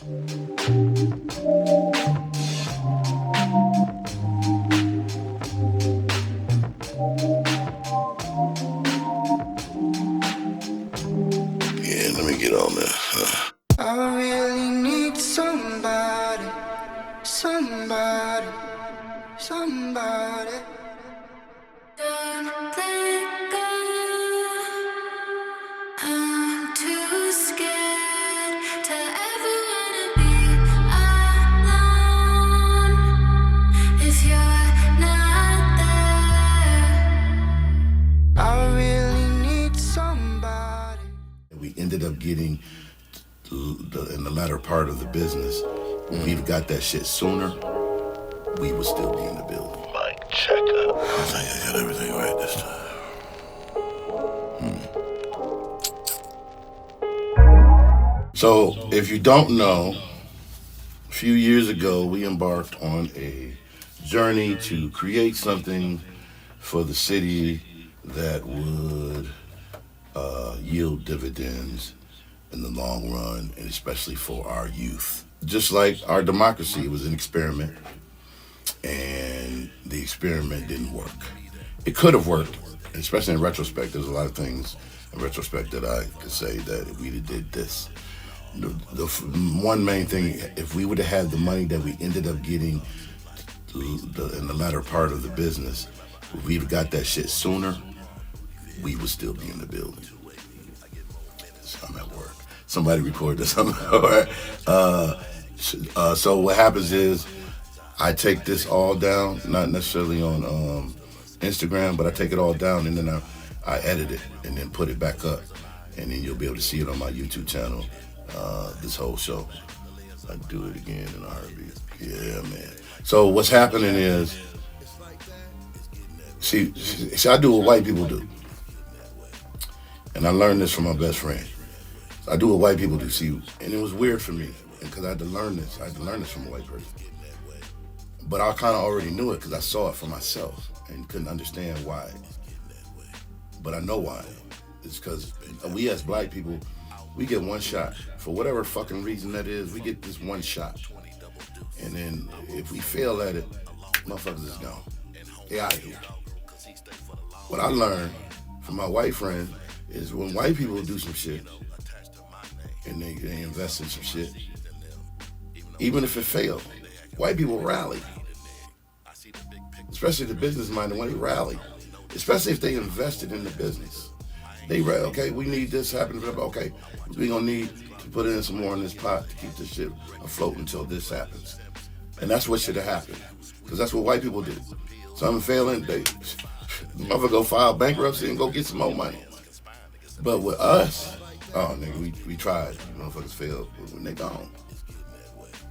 Yeah, let me get on there. I really need somebody, somebody, somebody. Don't let go. I'm too scared to ever wanna be alone. If you're not there, I really need somebody. We ended up getting in the latter part of the business. If we'd got that shit sooner, we would still be in the building. Mic check up. I think I got everything right this time. So, if you don't know, a few years ago, we embarked on a journey to create something for the city that would yield dividends in the long run, and especially for our youth. Just like our democracy, it was an experiment, and the experiment didn't work. It could have worked, especially in retrospect. There's a lot of things in retrospect that I could say that if we did this. The one main thing, if we would have had the money that we ended up getting in the latter part of the business, if we'd have got that shit sooner, we would still be in the building. So I'm at work. Somebody record this. All right. So what happens is I take this all down, not necessarily on Instagram, but I take it all down and then I edit it and then put it back up. And then you'll be able to see it on my YouTube channel, this whole show. I do it again in a heartbeat. Yeah, man. So what's happening is, see, I do what white people do. And I learned this from my best friend. I do what white people do, see, and it was weird for me because I had to learn this. I had to learn this from a white person. But I kind of already knew it because I saw it for myself and couldn't understand why. But I know why. It's because we as black people, we get one shot. For whatever fucking reason that is, we get this one shot. And then if we fail at it, motherfuckers is gone. They out of here. What I learned from my white friend is when white people do some shit and they invest in some shit, even if it fails, white people rally. Especially the business minded, when they rally. Especially if they invested in the business. They rally, okay, we need this happen, okay, we're gonna need to put in some more in this pot to keep this shit afloat until this happens. And that's what should have happened. Because that's what white people do. Something failing, they motherfucker go file bankruptcy and go get some more money. But with us, oh nigga, we tried. Motherfuckers failed when they gone.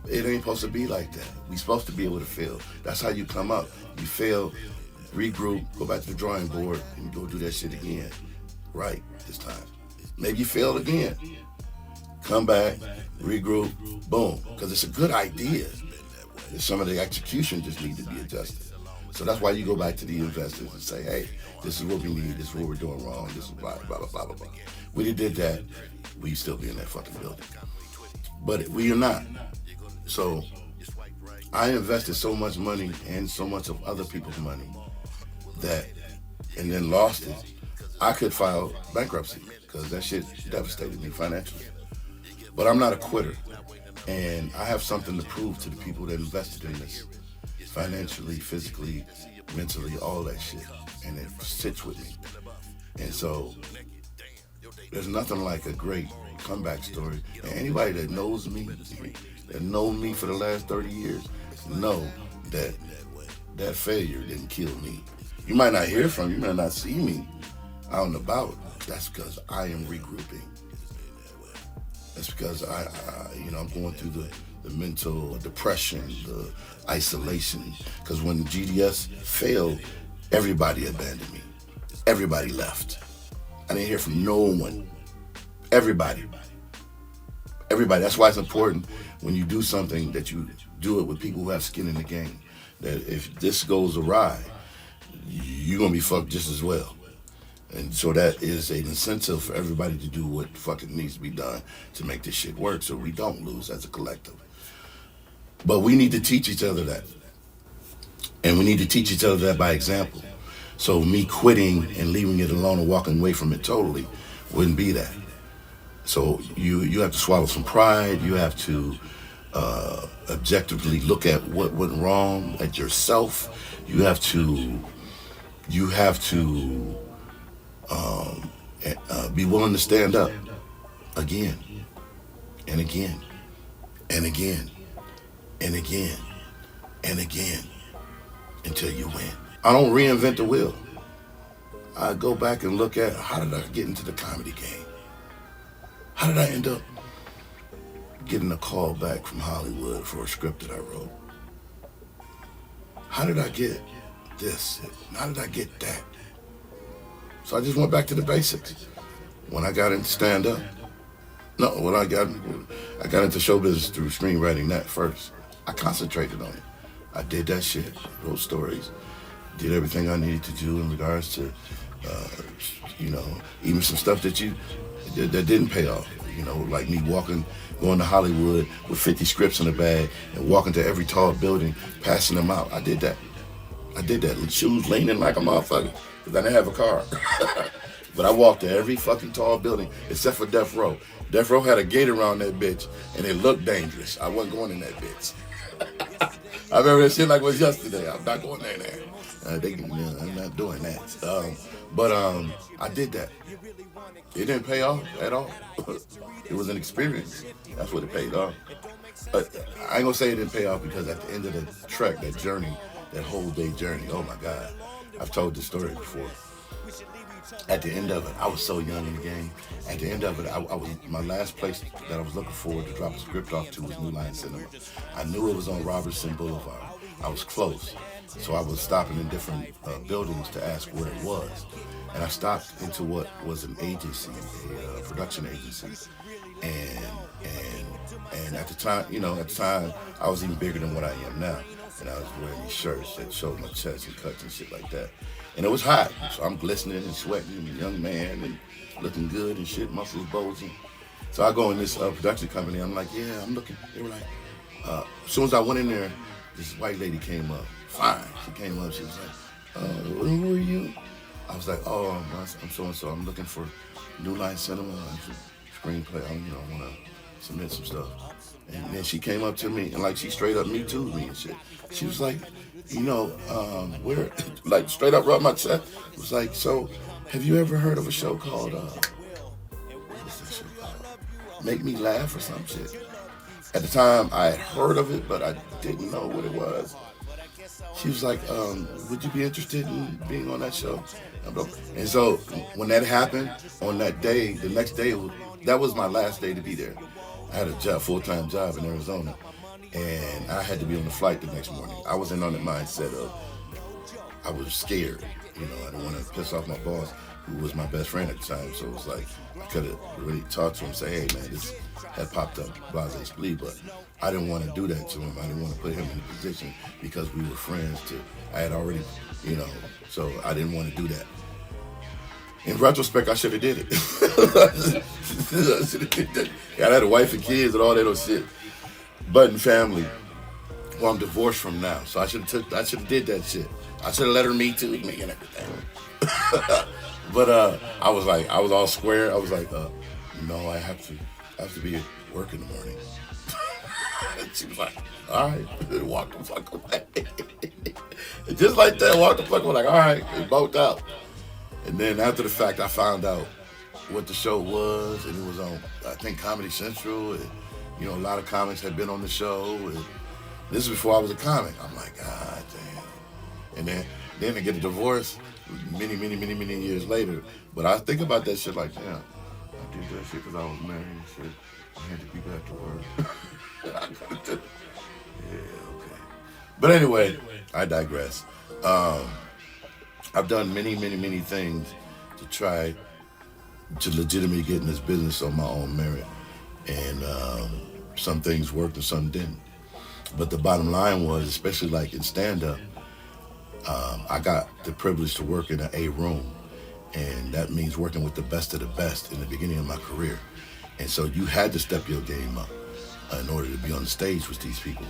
It ain't supposed to be like that. We supposed to be able to fail. That's how you come up. You fail, regroup, go back to the drawing board, and go do that shit again. Right, this time. Maybe you failed again. Come back, regroup, boom. Because it's a good idea. Some of the execution just need to be adjusted. So that's why you go back to the investors and say, hey, this is what we need, this is what we're doing wrong, this is blah, blah, blah, blah, blah, blah. We did that, we'd still be in that fucking building. But we are not. So I invested so much money and so much of other people's money that, and then lost it. I could file bankruptcy because that shit devastated me financially. But I'm not a quitter. And I have something to prove to the people that invested in this. Financially, physically, mentally, all that shit. And it sits with me. And so there's nothing like a great comeback story. And anybody that knows me, that known me for the last 30 years, know that that failure didn't kill me. You might not hear from me, you might not see me out and about. That's because I am regrouping. That's because I'm going through the mental depression, the isolation. Because when GDS failed, everybody abandoned me. Everybody left. I didn't hear from no one. Everybody. That's why it's important when you do something that you do it with people who have skin in the game. That if this goes awry, you're going to be fucked just as well. And so that is an incentive for everybody to do what fucking needs to be done to make this shit work so we don't lose as a collective. But we need to teach each other that. And we need to teach each other that by example. So me quitting and leaving it alone and walking away from it totally wouldn't be that. So you have to swallow some pride. You have to objectively look at what went wrong at yourself. You have to be willing to stand up again and again and again and again and again until you win. I don't reinvent the wheel. I go back and look at how did I get into the comedy game? How did I end up getting a call back from Hollywood for a script that I wrote? How did I get this? How did I get that? So I just went back to the basics. When I got into stand-up, I got into show business through screenwriting that first. I concentrated on it. I did that shit, wrote stories, did everything I needed to do in regards to, even some stuff that didn't pay off. Like me going to Hollywood with 50 scripts in a bag and walking to every tall building, passing them out. I did that. Shoes leaning like a motherfucker because I didn't have a car. But I walked to every fucking tall building except for Death Row. Death Row had a gate around that bitch and it looked dangerous. I wasn't going in that bitch. I remember that shit like it was yesterday. I'm not going in there. I'm not doing that. But I did that. It didn't pay off at all. It was an experience. That's what it paid off. But I ain't gonna say it didn't pay off because at the end of the trek, that journey, that whole day journey, oh my God, I've told this story before. At the end of it, I was so young in the game. At the end of it, I was my last place that I was looking forward to drop a script off to was New Line Cinema. I knew it was on Robertson Boulevard. I was close, so I was stopping in different buildings to ask where it was. And I stopped into what was an agency, a production agency, and at the time, I was even bigger than what I am now. And I was wearing these shirts that showed my chest and cuts and shit like that. And it was hot, so I'm glistening and sweating, a young man, and looking good and shit, muscles bulging. So I go in this production company, I'm like, yeah, I'm looking. They were like, as soon as I went in there, this white lady came up, fine. She came up, she was like, who are you? I was like, oh, I'm so-and-so, I'm looking for New Line Cinema, screenplay, I want to submit some stuff. And then she came up to me and like she straight up me too me and shit. She was like, where, like straight up rubbed my chest. It was like, so have you ever heard of a show called, what's that show called? Make Me Laugh or some shit. At the time I had heard of it, but I didn't know what it was. She was like, would you be interested in being on that show? And so when that happened on that day, the next day, that was my last day to be there. I had a full-time job in Arizona, and I had to be on the flight the next morning. I wasn't on the mindset of, I was scared. I didn't want to piss off my boss, who was my best friend at the time. So it was like, I could have really talked to him and say, hey man, this had popped up, blase splee, but I didn't want to do that to him. I didn't want to put him in a position because we were friends I had already, so I didn't want to do that. In retrospect, I should have did it. I had a wife and kids and all that old shit. But in family, well, I'm divorced from now, so I should have did that shit. I should have let her meet me and everything. But I was all square. I was like, no, I have to be at work in the morning. She was like, all right, walked the fuck away. And just like that, walked the fuck away, like, all right, it both out. And then after the fact, I found out what the show was, and it was on, I think, Comedy Central. And, a lot of comics had been on the show. And this is before I was a comic. I'm like, God damn. And then I get a divorce many years later. But I think about that shit like, damn, I did that shit because I was married and shit. I had to be back to work. Yeah, okay. But anyway, I digress. I've done many things to try to legitimately get in this business on my own merit. And some things worked and some didn't. But the bottom line was, especially like in stand-up, I got the privilege to work in an A room. And that means working with the best of the best in the beginning of my career. And so you had to step your game up in order to be on the stage with these people.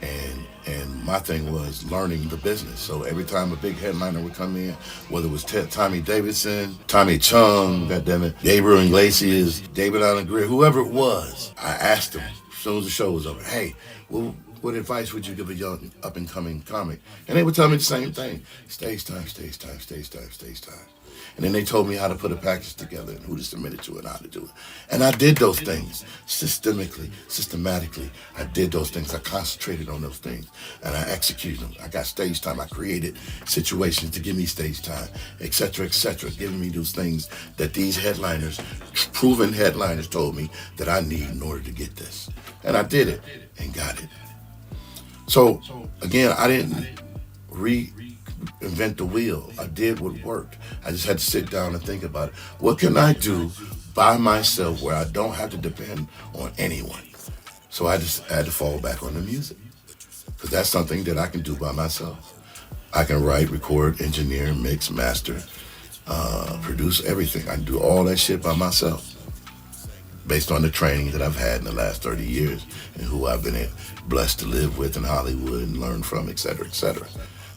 And my thing was learning the business. So every time a big headliner would come in, whether it was Tommy Davidson, Tommy Chung, goddammit, Gabriel Iglesias, David Allen Greer, whoever it was, I asked them as soon as the show was over, hey, well, what advice would you give a young up-and-coming comic? And they would tell me the same thing. Stage time, stage time, stage time, stage time. And then they told me how to put a package together and who to submit it to and how to do it. And I did those things systematically. I did those things. I concentrated on those things and I executed them. I got stage time. I created situations to give me stage time, et cetera, giving me those things that these headliners, proven headliners, told me that I need in order to get this. And I did it and got it. So, again, I didn't reinvent the wheel. I did what worked. I just had to sit down and think about it. What can I do by myself where I don't have to depend on anyone? So I just had to fall back on the music. Because that's something that I can do by myself. I can write, record, engineer, mix, master, produce everything. I can do all that shit by myself. Based on the training that I've had in the last 30 years and who I've been blessed to live with in Hollywood and learn from, et cetera, et cetera.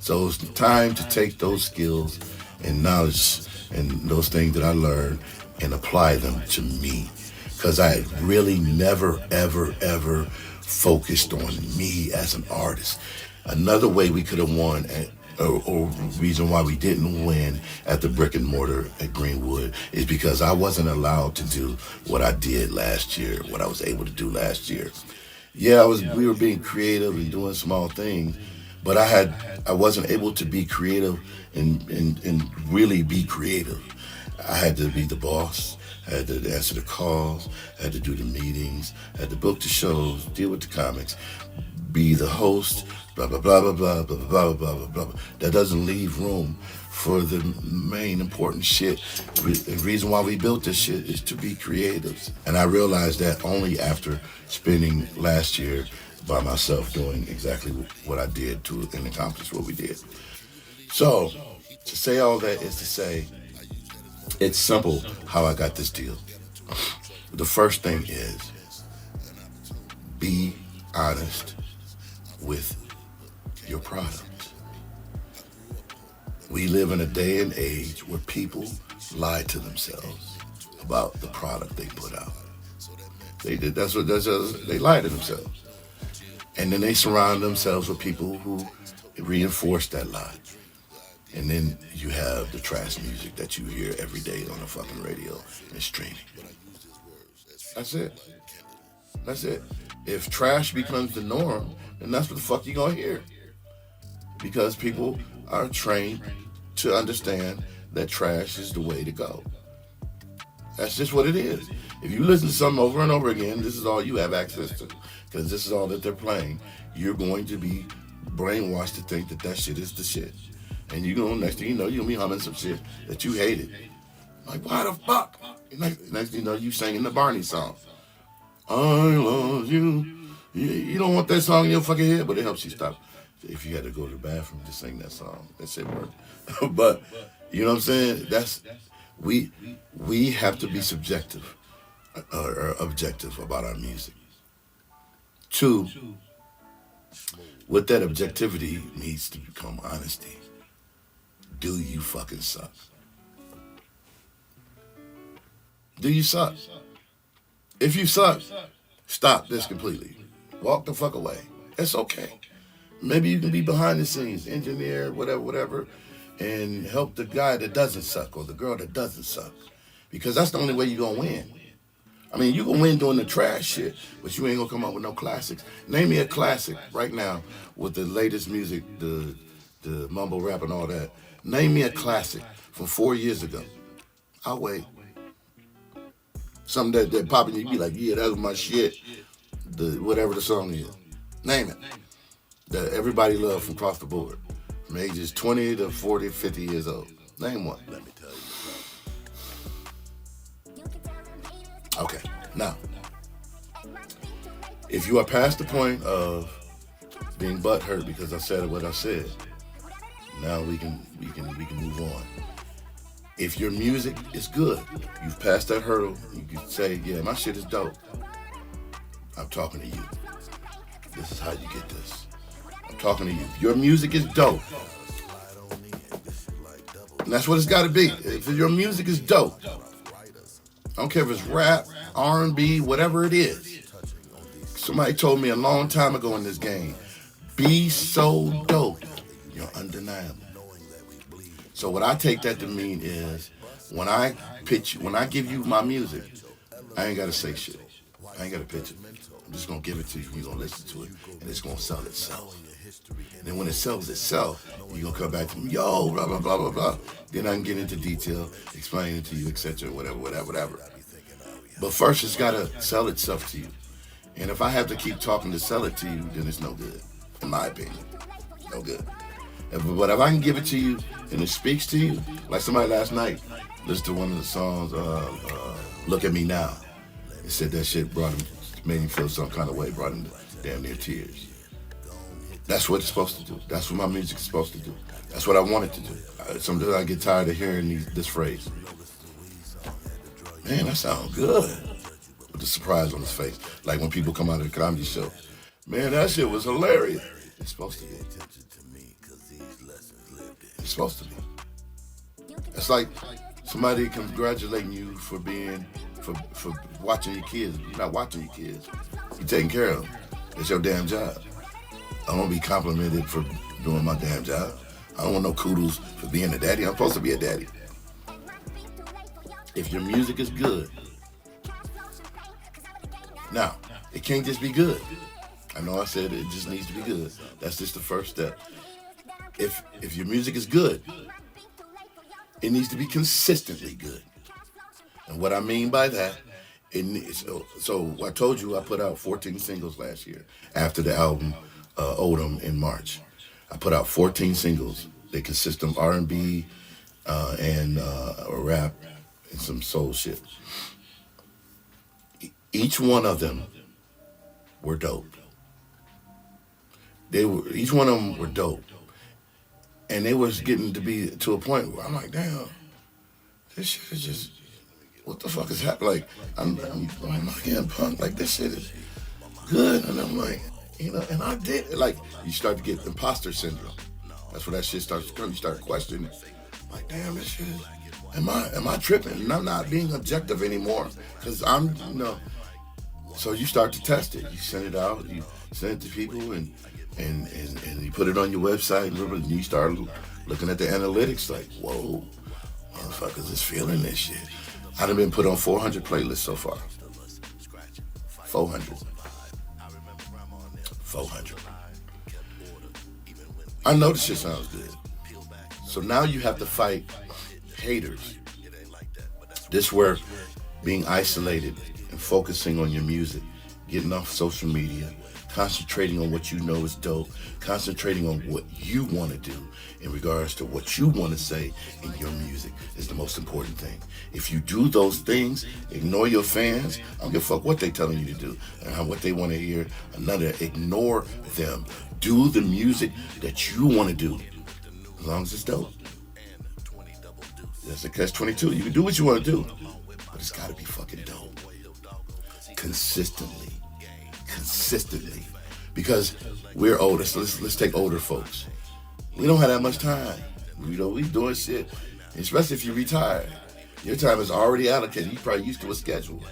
So it's time to take those skills and knowledge and those things that I learned and apply them to me. Because I really never, ever focused on me as an artist. Another way we could have won, or reason why we didn't win at the brick and mortar at Greenwood, is because I wasn't allowed to do what I did last year, what I was able to do last year. Yeah, we were being creative and doing small things, but I wasn't able to be creative and really be creative. I had to be the boss. I had to answer the calls. I had to do the meetings. I had to book the shows, deal with the comics, be the host, blah, blah, blah, blah, blah, blah, blah, blah, blah, blah. That doesn't leave room for the main important shit. The reason why we built this shit is to be creatives. And I realized that only after spending last year by myself doing exactly what I did to and accomplish what we did. So, to say all that is to say, it's simple how I got this deal. The first thing is be honest with your product. We live in a day and age where people lie to themselves about the product they put out. They lie to themselves. And then they surround themselves with people who reinforce that lie. And then you have the trash music that you hear every day on the fucking radio and streaming. That's it. That's it. If trash becomes the norm, then that's what the fuck you gonna hear. Because people are trained to understand that trash is the way to go. That's just what it is. If you listen to something over and over again, this is all you have access to. Because this is all that they're playing. You're going to be brainwashed to think that that shit is the shit. And you know, next thing you know, you'll be humming some shit that you hated. Like, why the fuck? Next thing you know, you singing the Barney song. I love you. You don't want that song in your fucking head, but it helps you stop. If you had to go to the bathroom, just sing that song. That shit worked. But, you know what I'm saying? We have to be subjective or objective about our music. 2, with that objectivity needs to become honesty. Do you fucking suck? Do you suck? If you suck, stop this completely. Walk the fuck away. It's okay. Maybe you can be behind the scenes, engineer, whatever, and help the guy that doesn't suck or the girl that doesn't suck. Because that's the only way you're gonna win. I mean, you can win doing the trash shit, but you ain't gonna come up with no classics. Name me a classic right now with the latest music, the mumble rap and all that. Name me a classic from 4 years ago. I'll wait. Something that popping, you be like, yeah, that was my shit. Whatever the song is. Name it. That everybody loved from across the board. From ages 20 to 40, 50 years old. Name one. Let me tell you. Okay, now, if you are past the point of being butthurt because I said what I said, now we can move on. If your music is good, you've passed that hurdle, you can say, yeah, my shit is dope. I'm talking to you. This is how you get this. I'm talking to you. If your music is dope, and that's what it's got to be. If your music is dope, I don't care if it's rap, R&B, whatever it is. Somebody told me a long time ago in this game, be so dope, you're undeniable. So what I take that to mean is, when I give you my music, I ain't got to say shit. I ain't got to pitch it. I'm just going to give it to you. You're going to listen to it, and it's going to sell itself. And then when it sells itself, you're going to come back to me, yo, blah, blah, blah, blah, blah. Then I can get into detail, explain it to you, etc., whatever. But first, it's got to sell itself to you. And if I have to keep talking to sell it to you, then it's no good, in my opinion. No good. But if I can give it to you and it speaks to you, like somebody last night listened to one of the songs, Look at Me Now. He said that shit made him feel some kind of way, brought him to damn near tears. That's what it's supposed to do. That's what my music is supposed to do. That's what I want it to do. Sometimes I get tired of hearing this phrase. Man, that sounds good. With the surprise on his face. Like when people come out of the comedy show. Man, that shit was hilarious. It's supposed to be. It's supposed to be. It's like somebody congratulating you for watching your kids. You're not watching your kids. You're taking care of them. It's your damn job. I don't want to be complimented for doing my damn job. I don't want no kudos for being a daddy. I'm supposed to be a daddy. If your music is good, now, it can't just be good. I know I said it just needs to be good. That's just the first step. If your music is good, it needs to be consistently good. And what I mean by that, so I told you I put out 14 singles last year after the album Odom in March. I put out 14 singles. They consist of R&B and rap and some soul shit. Each one of them were dope. Each one of them were dope. And they was getting to be to a point where I'm like, damn, this shit is just, what the fuck is happening? Like, I'm not getting punked. Like, this shit is good. And I'm like, and I did it. Like, you start to get imposter syndrome. That's where that shit starts to come. You start questioning. Like, damn, this shit is, am I tripping? And I'm not being objective anymore. Because I'm, so you start to test it. You send it out, you send it to people, and you put it on your website, and you start looking at the analytics like, whoa, motherfuckers is feeling this shit. I've been put on 400 playlists so far. 400. I know this shit sounds good. So now you have to fight haters. This where being isolated and focusing on your music, getting off social media, concentrating on what you know is dope, concentrating on what you want to do in regards to what you want to say in your music is the most important thing. If you do those things, ignore your fans. I don't give a fuck what they telling you to do and what they want to hear. Ignore them. Do the music that you want to do, as long as it's dope. That's a catch-22. You can do what you want to do, but it's got to be fucking dope. Consistently. Because we're older. So let's take older folks. We don't have that much time. We doing shit, especially if you retire. Your time is already allocated. You're probably used to a schedule.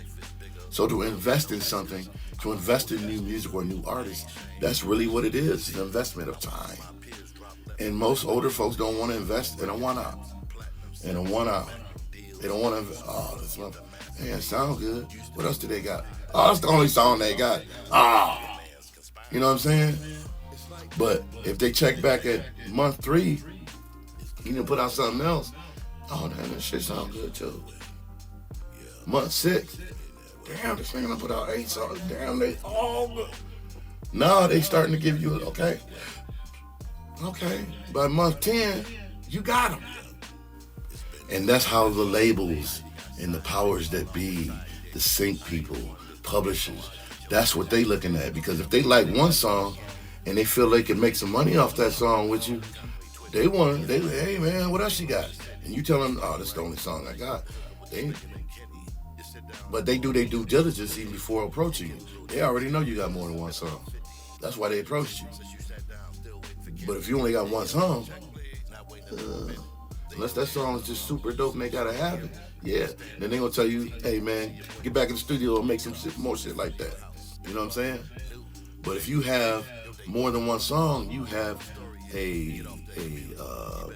So to invest in something, to invest in new music or new artists, that's really what it is. It's an investment of time. And most older folks don't want to invest in a one-hour. They don't want to, this one, man, sound good. What else do they got? Oh, that's the only song they got. You know what I'm saying? But if they check back at month 3, he didn't put out something else. Oh, damn, that shit sound good too. Month 6, damn, this nigga done put out 8 songs. Damn, they all good. Now they starting to give you, okay. By month 10, you got them. And that's how the labels and the powers that be, the sync people, publishers, that's what they looking at. Because if they like one song and they feel they can make some money off that song with you, hey man, what else you got? And you tell them, oh, this is the only song I got. But they do their due diligence even before approaching you. They already know you got more than one song. That's why they approached you. But if you only got one song, unless that song is just super dope and they gotta have it, yeah. Then they gonna tell you, hey man, get back in the studio and make some more shit like that. You know what I'm saying? But if you have more than one song, you have a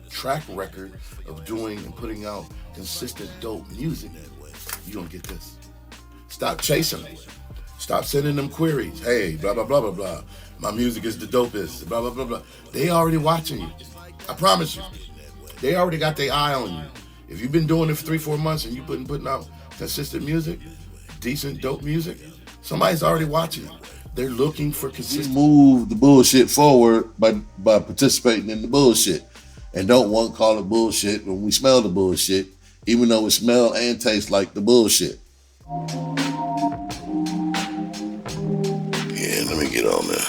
track record of doing and putting out consistent dope music. You don't get this. Stop chasing them. Stop sending them queries. Hey, blah, blah, blah, blah, blah. My music is the dopest. Blah, blah, blah, blah. They already watching you. I promise you. They already got their eye on you. If you've been doing it for 3-4 months and you putting out consistent music, decent, dope music, somebody's already watching you. They're looking for consistency. We move the bullshit forward by participating in the bullshit. And don't want to call it bullshit when we smell the bullshit, even though it smells and tastes like the bullshit. Yeah, let me get on there.